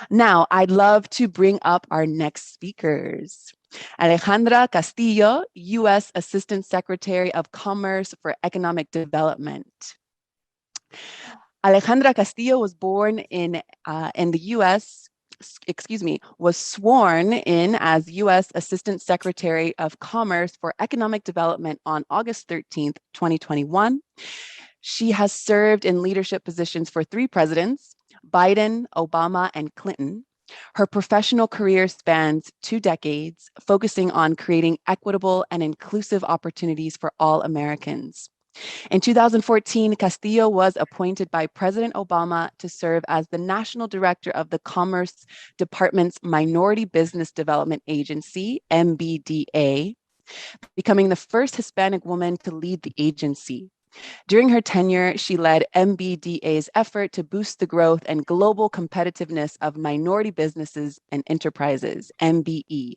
Now, I'd love to bring up our next speakers. Alejandra Castillo, U.S. Assistant Secretary of Commerce for Economic Development. Alejandra Castillo was born in the U.S., was sworn in as U.S. Assistant Secretary of Commerce for Economic Development on August 13th, 2021. She has served in leadership positions for 3 presidents, Biden, Obama, and Clinton. Her professional career spans 2 decades, focusing on creating equitable and inclusive opportunities for all Americans. In 2014, Castillo was appointed by President Obama to serve as the National Director of the Commerce Department's Minority Business Development Agency, MBDA, becoming the first Hispanic woman to lead the agency. During her tenure, she led MBDA's effort to boost the growth and global competitiveness of minority businesses and enterprises, MBE.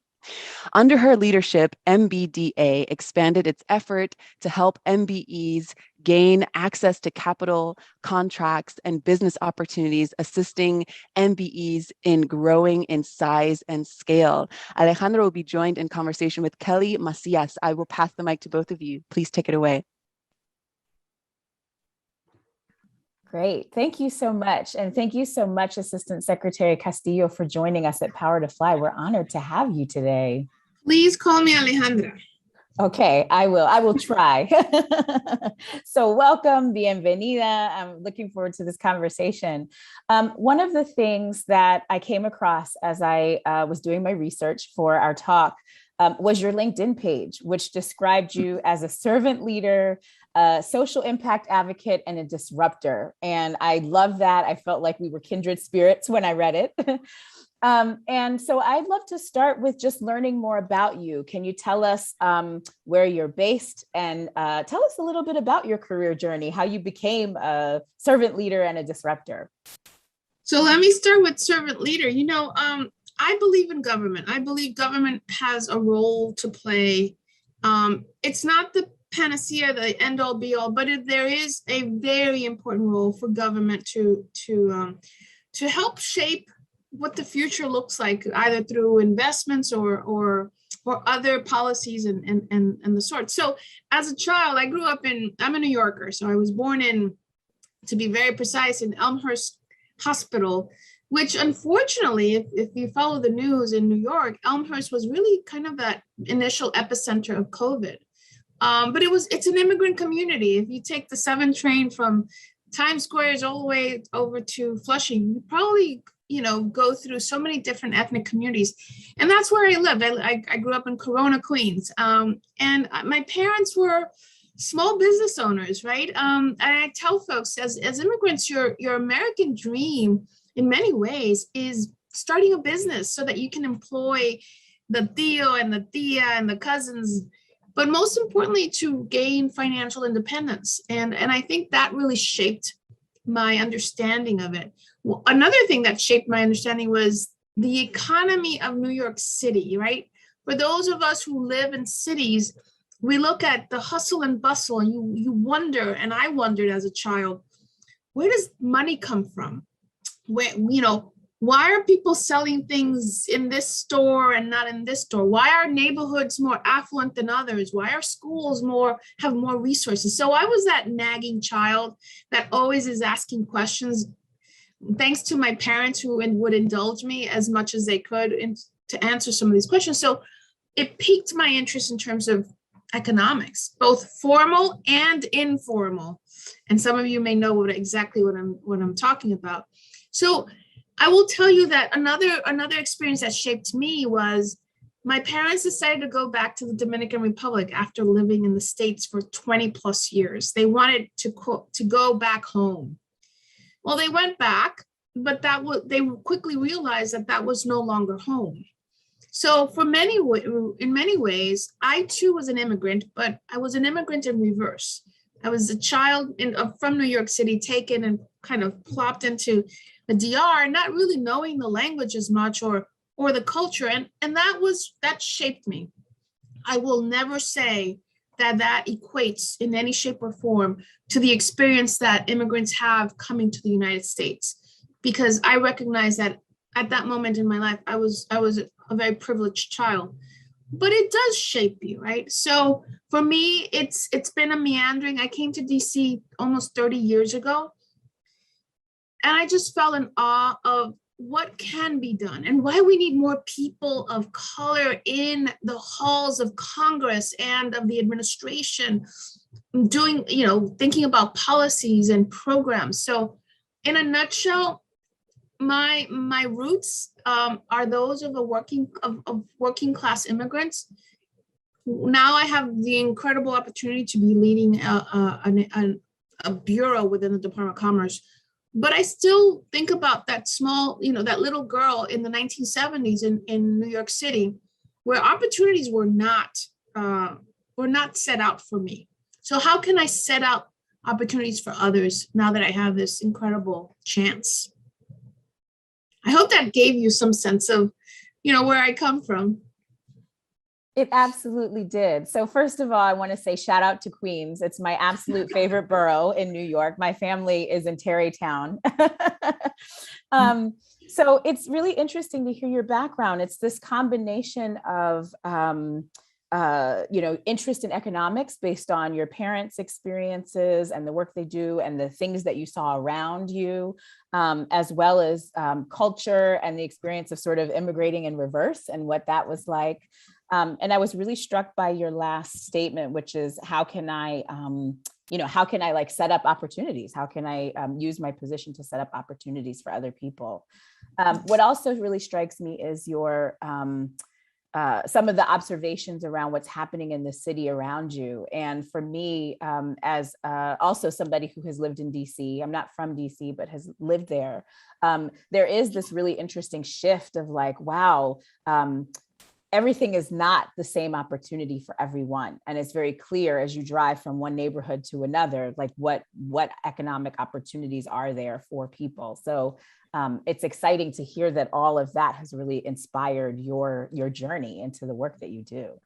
Under her leadership, MBDA expanded its effort to help MBEs gain access to capital, contracts, and business opportunities, assisting MBEs in growing in size and scale. Alejandra will be joined in conversation with Kelly Macias. I will pass the mic to both of you. Please take it away. Great. Thank you so much. And thank you so much, Assistant Secretary Castillo, for joining us at Power to Fly. We're honored to have you today. Please call me Alejandra. Okay, I will try. So welcome, bienvenida. I'm looking forward to this conversation. One of the things that I came across as I was doing my research for our talk was your LinkedIn page, which described you as a servant leader, a social impact advocate, and a disruptor. And I love that. I felt like we were kindred spirits when I read it. And so I'd love to start with just learning more about you. Can you tell us where you're based, and tell us a little bit about your career journey, how you became a servant leader and a disruptor? So let me start with servant leader. You know, I believe in government. I believe government has a role to play. It's not the panacea, the end all be all, but there is a very important role for government to help shape what the future looks like, either through investments or other policies and the sort. So as a child, I grew up I'm a New Yorker. So I was born to be very precise, in Elmhurst Hospital, which unfortunately, if you follow the news in New York, Elmhurst was really kind of that initial epicenter of COVID. But it's an immigrant community. If you take the 7 train from Times Square all the way over to Flushing, you probably, go through so many different ethnic communities. And that's where I lived. I grew up in Corona, Queens. And my parents were small business owners, right? And I tell folks, as immigrants, your American dream in many ways is starting a business so that you can employ the tío and the tía and the cousins, but most importantly, to gain financial independence. And I think that really shaped my understanding of it. Well, another thing that shaped my understanding was the economy of New York City, right? For those of us who live in cities, we look at the hustle and bustle, and you wonder, and I wondered as a child, where does money come from? Why are people selling things in this store and not in this store? Why are neighborhoods more affluent than others? Why are schools have more resources? So I was that nagging child that always is asking questions, thanks to my parents who would indulge me as much as they could to answer some of these questions. So it piqued my interest in terms of economics, both formal and informal. And some of you may know exactly what I'm talking about. So I will tell you that another experience that shaped me was my parents decided to go back to the Dominican Republic after living in the States for 20 plus years. They wanted to go back home. Well, they went back, but they quickly realized that was no longer home. So in many ways, I too was an immigrant, but I was an immigrant in reverse. I was a child from New York City, taken and kind of plopped into the DR, not really knowing the language as much or the culture. And that shaped me. I will never say that equates in any shape or form to the experience that immigrants have coming to the United States, because I recognize that at that moment in my life, I was a very privileged child, but it does shape you, right? So for me, it's been a meandering. I came to DC almost 30 years ago, and I just fell in awe of what can be done and why we need more people of color in the halls of Congress and of the administration doing, thinking about policies and programs. So in a nutshell, my roots are those of working class immigrants. Now I have the incredible opportunity to be leading a bureau within the Department of Commerce. But I still think about that small, that little girl in the 1970s in New York City, where opportunities were not set out for me. So how can I set out opportunities for others now that I have this incredible chance? I hope that gave you some sense of, where I come from. It absolutely did. So first of all, I want to say shout out to Queens. It's my absolute favorite borough in New York. My family is in Tarrytown. So it's really interesting to hear your background. It's this combination of, interest in economics based on your parents' experiences and the work they do and the things that you saw around you, as well as culture and the experience of sort of immigrating in reverse and what that was like. And I was really struck by your last statement, which is how can I like set up opportunities? How can I use my position to set up opportunities for other people? What also really strikes me is your some of the observations around what's happening in the city around you. And for me, as also somebody who has lived in DC, I'm not from DC, but has lived there. There is this really interesting shift of like, wow, everything is not the same opportunity for everyone. And it's very clear as you drive from one neighborhood to another, like what economic opportunities are there for people. So it's exciting to hear that all of that has really inspired your journey into the work that you do.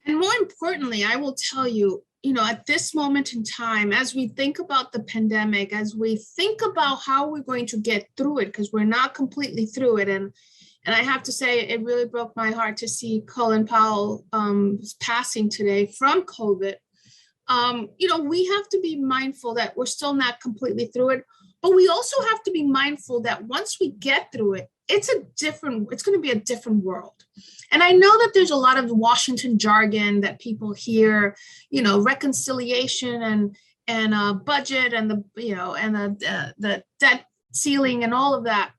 And more importantly, I will tell you, at this moment in time, as we think about the pandemic, as we think about how we're going to get through it, because we're not completely through it. And I have to say, it really broke my heart to see Colin Powell passing today from COVID. We have to be mindful that we're still not completely through it, but we also have to be mindful that once we get through it, it's going to be a different world. And I know that there's a lot of Washington jargon that people hear, reconciliation and budget and the debt ceiling and all of that.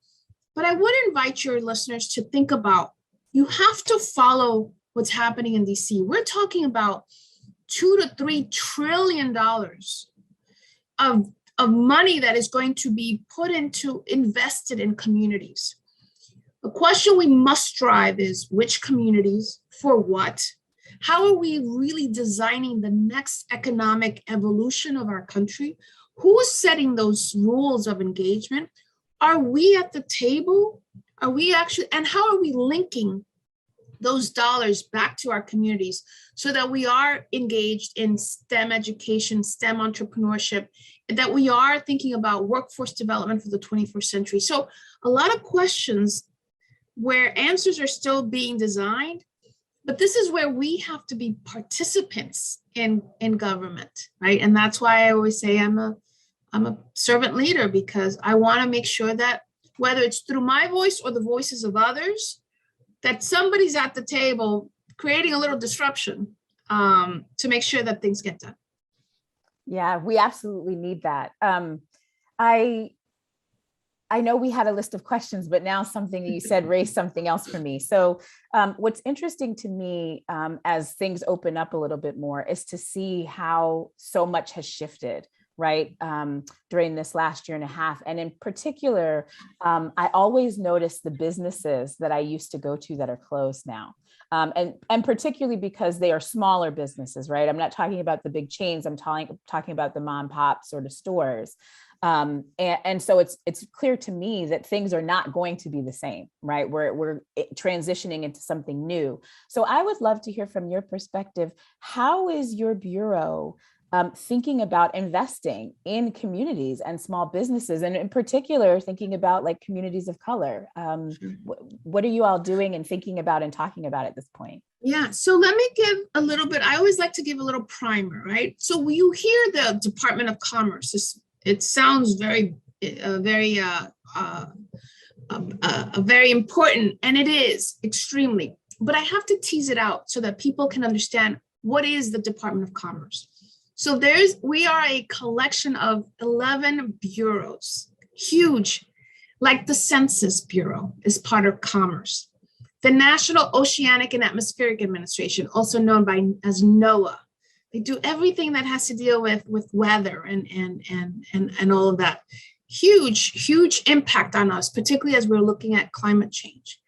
But I would invite your listeners to think about, you have to follow what's happening in DC. We're talking about $2 to $3 trillion of money that is going to be invested in communities. The question we must drive is which communities, for what? How are we really designing the next economic evolution of our country? Who is setting those rules of engagement? Are we at the table? Are we actually, and how are we linking those dollars back to our communities so that we are engaged in STEM education, STEM entrepreneurship, and that we are thinking about workforce development for the 21st century? So a lot of questions where answers are still being designed, but this is where we have to be participants in government, right? And that's why I always say I'm a servant leader, because I want to make sure that whether it's through my voice or the voices of others, that somebody's at the table creating a little disruption to make sure that things get done. Yeah, we absolutely need that. I know we had a list of questions, but now something that you said raised something else for me. So what's interesting to me as things open up a little bit more is to see how so much has shifted, right, during this last year and a half. And in particular, I always notice the businesses that I used to go to that are closed now. And particularly because they are smaller businesses, right? I'm not talking about the big chains. I'm talking about the mom and pop sort of stores. And so it's clear to me that things are not going to be the same, right? We're transitioning into something new. So I would love to hear from your perspective, how is your bureau thinking about investing in communities and small businesses, and in particular, thinking about like communities of color. What are you all doing and thinking about and talking about at this point? Yeah, so let me give a little bit. I always like to give a little primer, right? So when you hear the Department of Commerce, it sounds very important, and it is extremely. But I have to tease it out so that people can understand what is the Department of Commerce. So we are a collection of 11 bureaus, huge, like the Census Bureau is part of Commerce. The National Oceanic and Atmospheric Administration, also known as NOAA. They do everything that has to deal with weather and all of that. Huge impact on us, particularly as we're looking at climate change.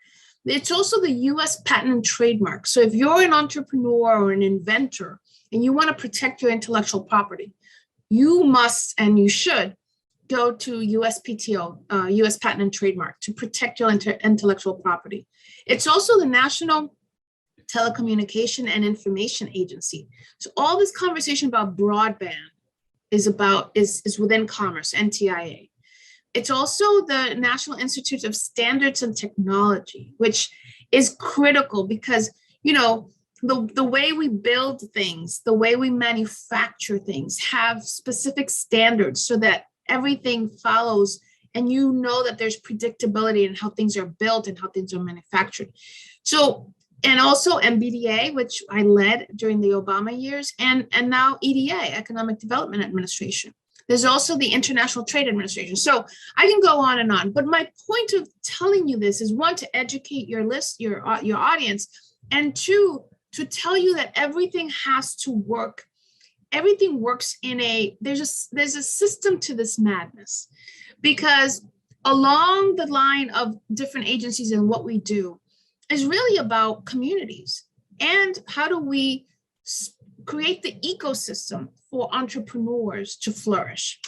It's also the US Patent and Trademark. So if you're an entrepreneur or an inventor and you want to protect your intellectual property, you must and you should go to USPTO, US Patent and Trademark, to protect your intellectual property. It's also the National Telecommunication and Information Agency. So all this conversation about broadband is within Commerce, NTIA. It's also the National Institute of Standards and Technology, which is critical because, you know, the way we build things, the way we manufacture things have specific standards so that everything follows, and you know that there's predictability in how things are built and how things are manufactured. So, and also MBDA, which I led during the Obama years, and now EDA, Economic Development Administration. There's also the International Trade Administration. So I can go on, but my point of telling you this is, one, to educate your audience, and two, to tell you that everything has to work. Everything works there's a system to this madness, because along the line of different agencies and what we do is really about communities and how do we create the ecosystem for entrepreneurs to flourish.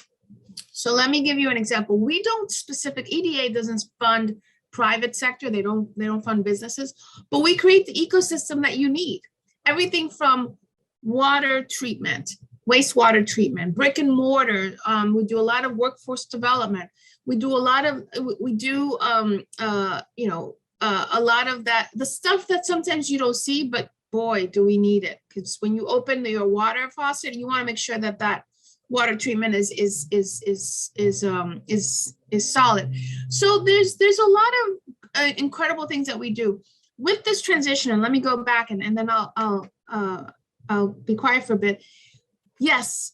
So let me give you an example. EDA doesn't fund private sector. They don't fund businesses, but we create the ecosystem that you need. Everything from water treatment, wastewater treatment, brick and mortar. We do a lot of workforce development. We do a lot of a lot of that, the stuff that sometimes you don't see, but boy, do we need it. Because when you open your water faucet, you want to make sure that water treatment is solid. So there's a lot of incredible things that we do with this transition. And let me go back and then I'll be quiet for a bit. Yes,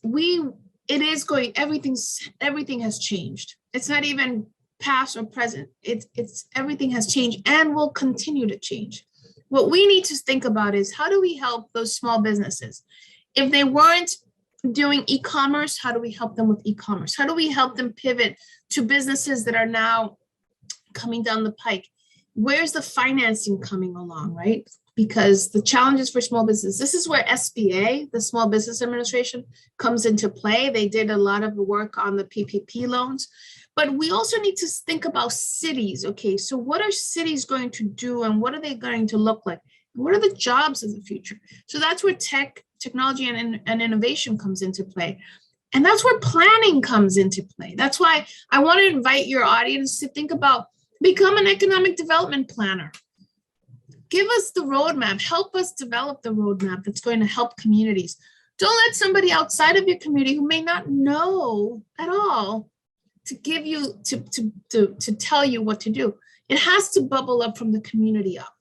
everything has changed. It's not even past or present. It's everything has changed and will continue to change. What we need to think about is, how do we help those small businesses? If they weren't doing e-commerce, how do we help them with e-commerce? How do we help them pivot to businesses that are now coming down the pike? Where's the financing coming along, right? Because the challenges for small business, this is where SBA, the Small Business Administration, comes into play. They did a lot of work on the PPP loans, but we also need to think about cities. Okay, so what are cities going to do and what are they going to look like? What are the jobs of the future? So that's where technology and innovation comes into play. And that's where planning comes into play. That's why I want to invite your audience to think about, become an economic development planner. Give us the roadmap, help us develop the roadmap that's going to help communities. Don't let somebody outside of your community who may not know at all to give you, to tell you what to do. It has to bubble up from the community up.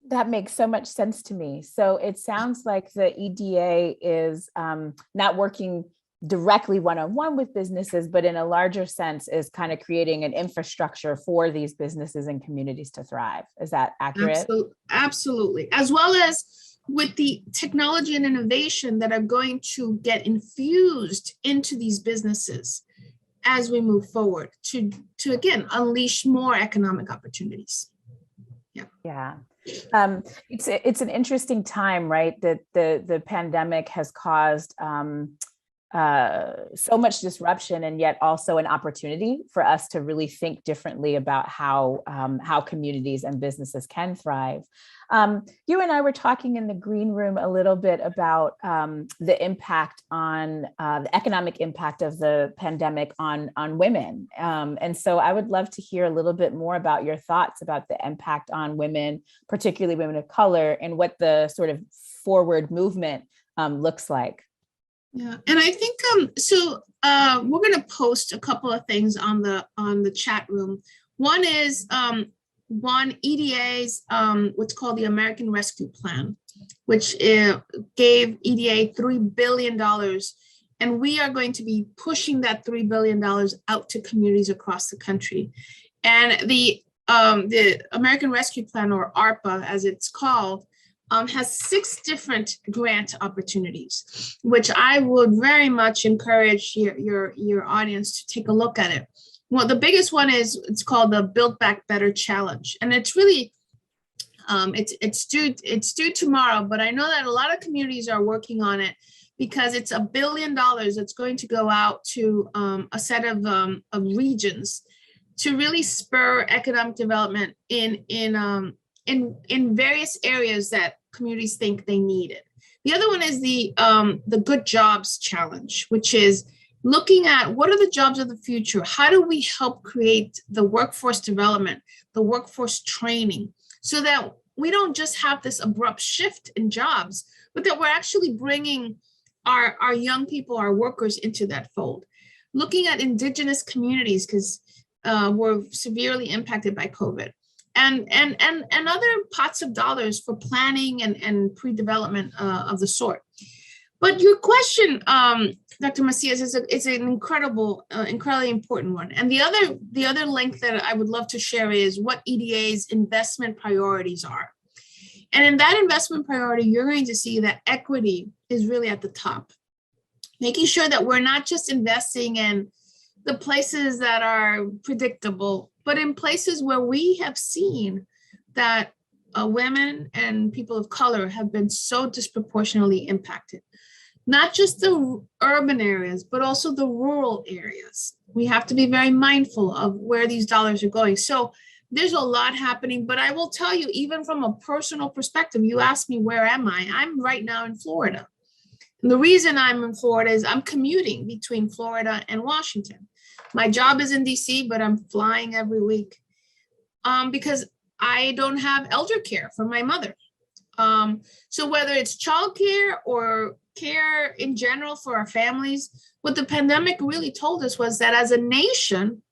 That makes so much sense to me. So it sounds like the EDA is not working directly one-on-one with businesses, but in a larger sense is kind of creating an infrastructure for these businesses and communities to thrive. Is that accurate? Absolutely. As well as with the technology and innovation that are going to get infused into these businesses as we move forward to again, unleash more economic opportunities. Yeah. It's an interesting time, right? That the pandemic has caused so much disruption, and yet also an opportunity for us to really think differently about how communities and businesses can thrive. You and I were talking in the green room a little bit about the impact on the economic impact of the pandemic on women. And so I would love to hear a little bit more about your thoughts about the impact on women, particularly women of color, and what the sort of forward movement looks like. Yeah, and I think we're going to post a couple of things on the chat room. One is EDA's what's called the American Rescue Plan, which gave EDA $3 billion, and we are going to be pushing that $3 billion out to communities across the country. And the American Rescue Plan, or ARPA as it's called, has 6 different grant opportunities, which I would very much encourage your audience to take a look at it. Well, the biggest one is, it's called the Build Back Better Challenge. And it's really, it's due tomorrow, but I know that a lot of communities are working on it because it's $1 billion that's going to go out to a set of regions to really spur economic development in various areas that communities think they need it. The other one is the Good Jobs Challenge, which is looking at what are the jobs of the future? How do we help create the workforce development, the workforce training, so that we don't just have this abrupt shift in jobs, but that we're actually bringing our young people, our workers into that fold. Looking at indigenous communities, because we're severely impacted by COVID. And other pots of dollars for planning and pre-development of the sort. But your question, Dr. Macias, is an incredibly important one. And the other link that I would love to share is what EDA's investment priorities are. And in that investment priority, you're going to see that equity is really at the top. Making sure that we're not just investing in the places that are predictable, but in places where we have seen that women and people of color have been so disproportionately impacted. Not just the urban areas, but also the rural areas. We have to be very mindful of where these dollars are going. So there's a lot happening, but I will tell you, even from a personal perspective, you asked me, where am I? I'm right now in Florida. And the reason I'm in Florida is I'm commuting between Florida and Washington. My job is in DC, but I'm flying every week because I don't have elder care for my mother. So whether it's childcare or care in general for our families, what the pandemic really told us was that as a nation,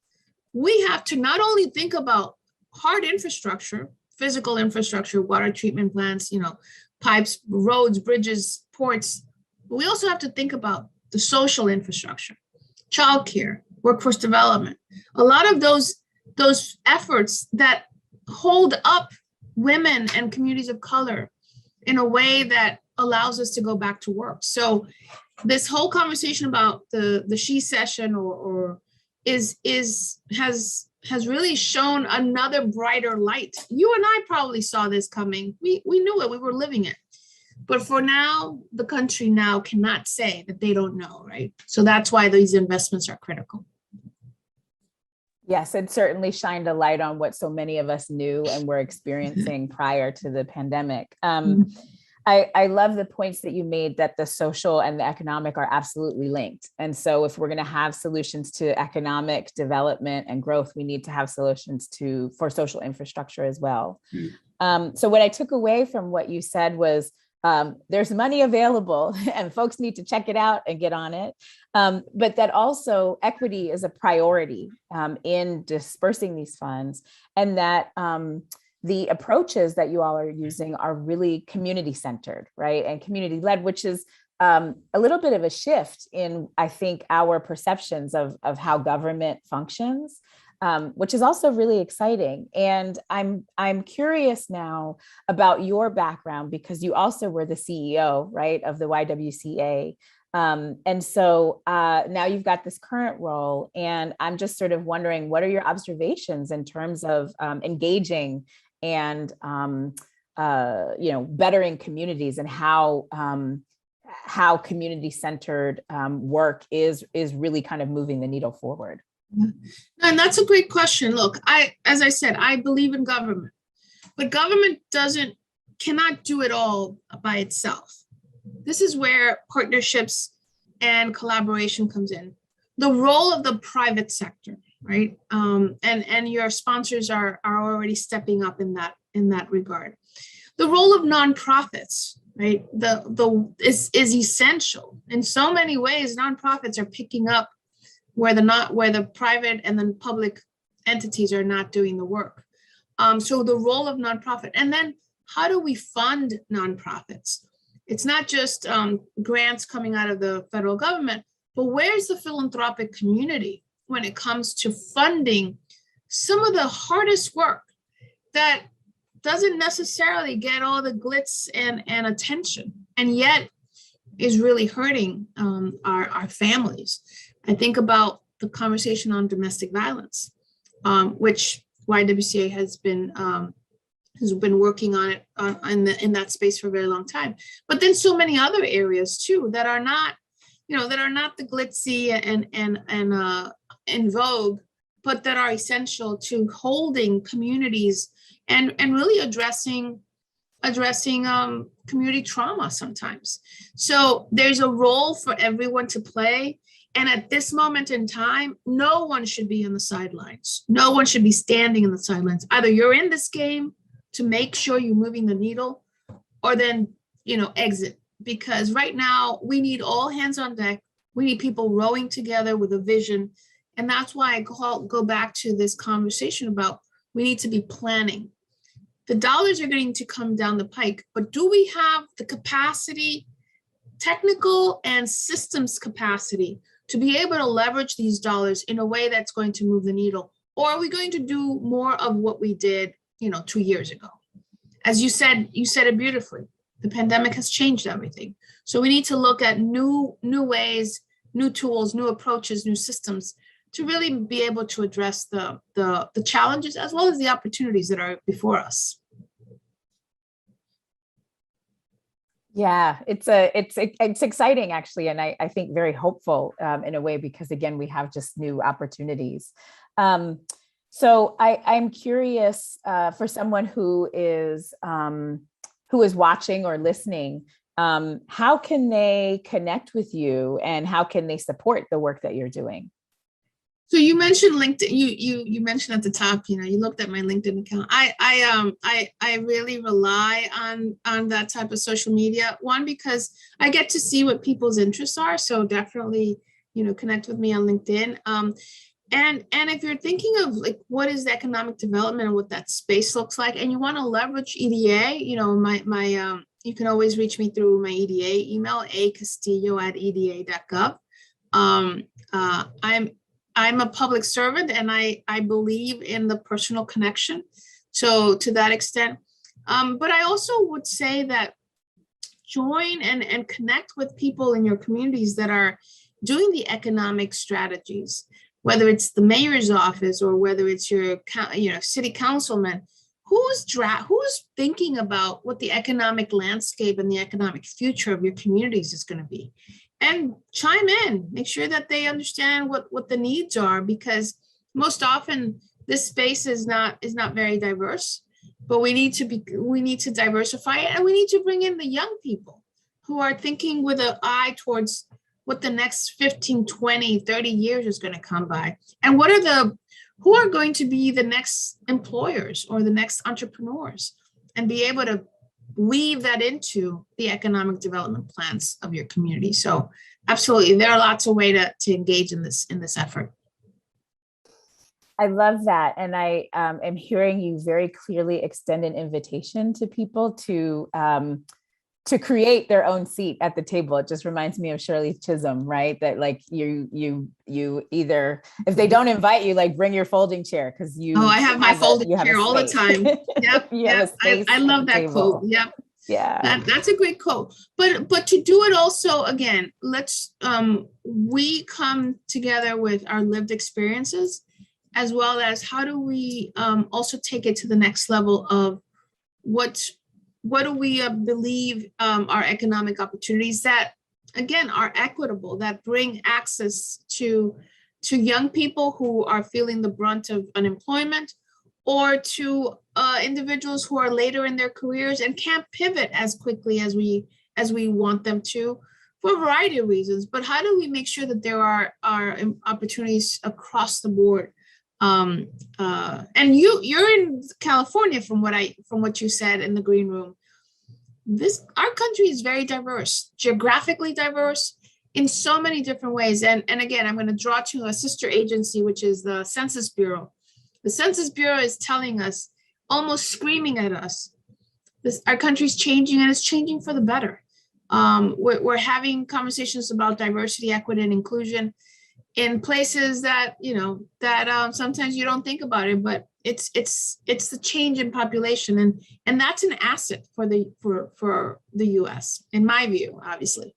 we have to not only think about hard infrastructure, physical infrastructure, water treatment plants, pipes, roads, bridges, ports, but we also have to think about the social infrastructure, childcare, workforce development, a lot of those efforts that hold up women and communities of color in a way that allows us to go back to work. So this whole conversation about the She Session has really shown another brighter light. You and I probably saw this coming. We knew it, we were living it. But for now, the country now cannot say that they don't know, right? So that's why these investments are critical. Yes, it certainly shined a light on what so many of us knew and were experiencing prior to the pandemic. I love the points that you made that the social and the economic are absolutely linked. And so if we're going to have solutions to economic development and growth, we need to have solutions for social infrastructure as well. So what I took away from what you said was there's money available and folks need to check it out and get on it. But that also equity is a priority in dispersing these funds, and that the approaches that you all are using are really community centered, right? And community led, which is a little bit of a shift in, I think, our perceptions of how government functions, which is also really exciting. And I'm curious now about your background, because you also were the CEO, right, of the YWCA. And so now you've got this current role, and I'm just sort of wondering, what are your observations in terms of engaging and bettering communities, and how how community-centered work is really kind of moving the needle forward? And that's a great question. Look, as I said, I believe in government, but government cannot do it all by itself. This is where partnerships and collaboration comes in. The role of the private sector, right? And your sponsors are already stepping up in that regard. The role of nonprofits, right? Is essential. In so many ways, nonprofits are picking up where the private and then public entities are not doing the work. So the role of nonprofit, and then how do we fund nonprofits? It's not just grants coming out of the federal government, but where's the philanthropic community when it comes to funding some of the hardest work that doesn't necessarily get all the glitz and attention, and yet is really hurting our families? I think about the conversation on domestic violence, which YWCA has been working on it in that space for a very long time. But then so many other areas too that are not, that are not the glitzy and in vogue, but that are essential to holding communities and really addressing community trauma sometimes. So there's a role for everyone to play. And at this moment in time, no one should be on the sidelines. No one should be standing in the sidelines. Either you're in this game to make sure you're moving the needle, or then, exit. Because right now we need all hands on deck. We need people rowing together with a vision. And that's why I go back to this conversation about we need to be planning. The dollars are going to come down the pike, but do we have the capacity, technical and systems capacity, to be able to leverage these dollars in a way that's going to move the needle? Or are we going to do more of what we did, 2 years ago? As you said it beautifully. The pandemic has changed everything. So we need to look at new ways, new tools, new approaches, new systems to really be able to address the challenges as well as the opportunities that are before us. Yeah, it's exciting actually, and I think very hopeful in a way, because again, we have just new opportunities. So I'm curious for someone who is watching or listening, how can they connect with you and how can they support the work that you're doing? So you mentioned LinkedIn. You mentioned at the top, you looked at my LinkedIn account. I really rely on that type of social media. One, because I get to see what people's interests are. So definitely, connect with me on LinkedIn. And if you're thinking of like what is economic development and what that space looks like, and you want to leverage EDA, you can always reach me through my EDA email, acastillo@eda.gov. I'm a public servant, and I believe in the personal connection. So to that extent, but I also would say that join and connect with people in your communities that are doing the economic strategies, whether it's the mayor's office or whether it's your city councilman, who's thinking about what the economic landscape and the economic future of your communities is going to be. And chime in, make sure that they understand what the needs are, because most often this space is not very diverse, but we need to diversify it, and we need to bring in the young people who are thinking with an eye towards what the next 15, 20, 30 years is going to come by, and who are going to be the next employers or the next entrepreneurs, and be able to weave that into the economic development plans of your community. So absolutely, there are lots of ways to engage in this effort. I love that. And I am hearing you very clearly extend an invitation to people to create their own seat at the table. It just reminds me of Shirley Chisholm, right? That like you either, if they don't invite you, like bring your folding chair, because I have my folding chair all the time. Yep. I love that quote. Yep. Yeah. That's a great quote. But to do it also, again, let's we come together with our lived experiences, as well as how do we also take it to the next level of what do we believe are economic opportunities that again, are equitable, that bring access to young people who are feeling the brunt of unemployment, or to individuals who are later in their careers and can't pivot as quickly as we want them to, for a variety of reasons. But how do we make sure that there are opportunities across the board? And you're in California, from what you said in the green room. Our country is very diverse, geographically diverse in so many different ways. And again, I'm going to draw to a sister agency, which is the Census Bureau. The Census Bureau is telling us, almost screaming at us, our country's changing, and it's changing for the better. We're having conversations about diversity, equity, and inclusion in places that, sometimes you don't think about it, but it's the change in population, and that's an asset for the US, in my view, obviously.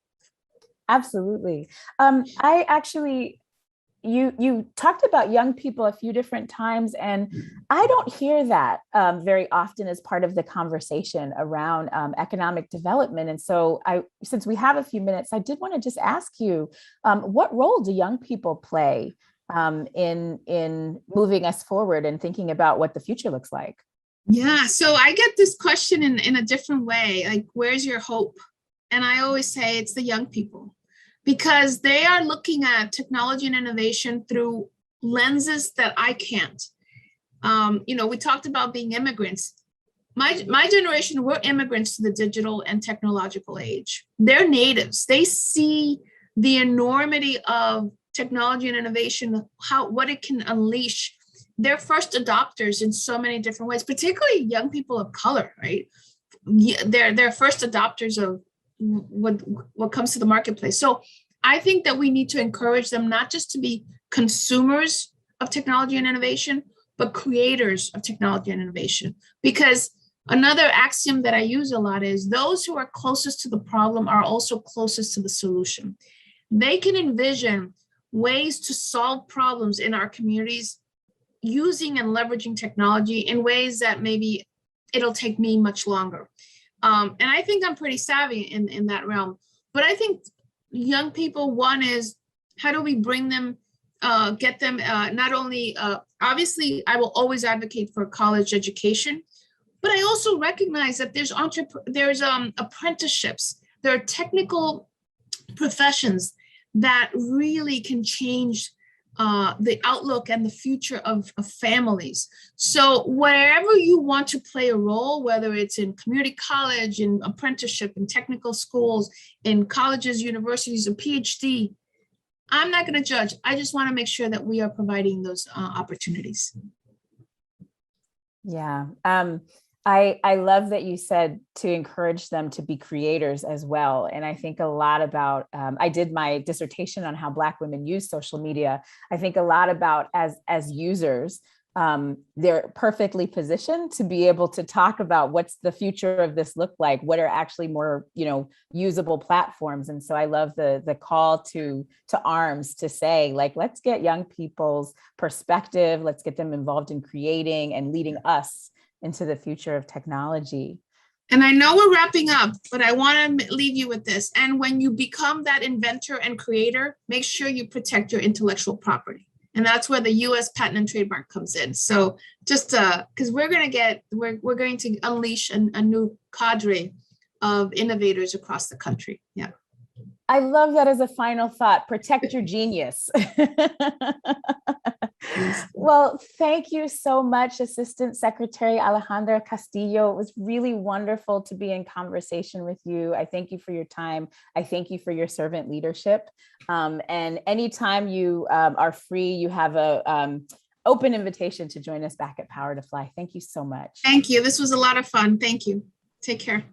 Absolutely. I actually, you talked about young people a few different times, and I don't hear that very often as part of the conversation around economic development. And so since we have a few minutes, I did want to just ask you, what role do young people play in moving us forward and thinking about what the future looks like? Yeah, so I get this question in a different way, like, where's your hope? And I always say it's the young people, because they are looking at technology and innovation through lenses that I can't. We talked about being immigrants. My generation, we're immigrants to the digital and technological age. They're natives. They see the enormity of technology and innovation, what it can unleash. They're first adopters in so many different ways, particularly young people of color, right? They're first adopters of what comes to the marketplace. So I think that we need to encourage them not just to be consumers of technology and innovation, but creators of technology and innovation. Because another axiom that I use a lot is those who are closest to the problem are also closest to the solution. They can envision ways to solve problems in our communities using and leveraging technology in ways that maybe it'll take me much longer. And I think I'm pretty savvy in that realm. But I think young people, one is, how do we bring them, get them not only, obviously, I will always advocate for college education, but I also recognize that there's apprenticeships, there are technical professions that really can change the outlook and the future of families. So wherever you want to play a role, whether it's in community college, in apprenticeship, in technical schools, in colleges, universities, or PhD, I'm not going to judge. I just want to make sure that we are providing those opportunities. Yeah. I love that you said to encourage them to be creators as well. And I think a lot about, I did my dissertation on how Black women use social media. I think a lot about as users, they're perfectly positioned to be able to talk about what's the future of this look like, what are actually more, usable platforms. And so I love the call to arms to say, like, let's get young people's perspective, let's get them involved in creating and leading us into the future of technology. And I know we're wrapping up, but I want to leave you with this. And when you become that inventor and creator, make sure you protect your intellectual property. And that's where the US Patent and Trademark comes in. So just because we're going to unleash a new cadre of innovators across the country. Yeah. I love that as a final thought, protect your genius. Well, thank you so much, Assistant Secretary Alejandra Castillo. It was really wonderful to be in conversation with you. I thank you for your time. I thank you for your servant leadership. And anytime you are free, you have a open invitation to join us back at Power to Fly. Thank you so much. Thank you. This was a lot of fun. Thank you. Take care.